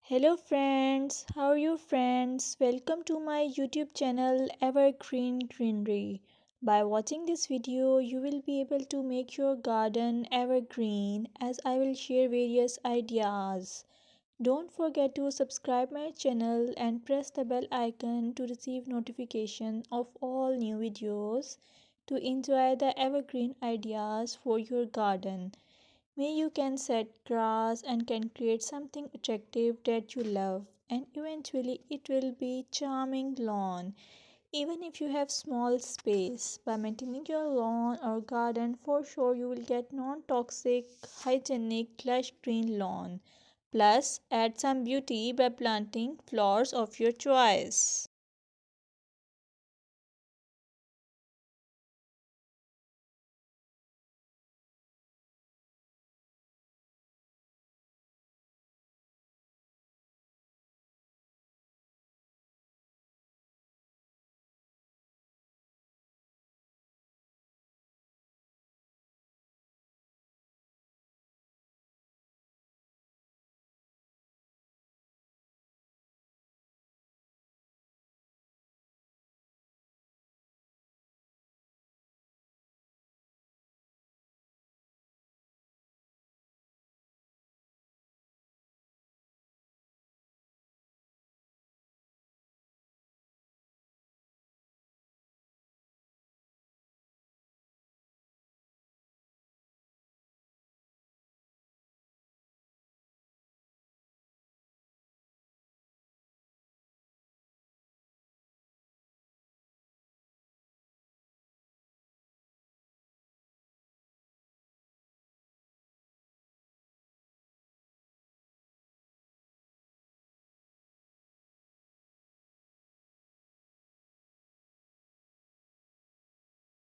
Hello friends, how are you friends? Welcome to my YouTube channel Evergreen Greenery. By watching this video, you will be able to make your garden evergreen as I will share various ideas. Don't forget to subscribe my channel and press the bell icon to receive notification of all new videos to enjoy the evergreen ideas for your garden. May you can set grass and can create something attractive that you love and eventually it will be charming lawn even if you have small space. By maintaining your lawn or garden, for sure you will get non-toxic, hygienic, lush green lawn. Plus, add some beauty by planting flowers of your choice.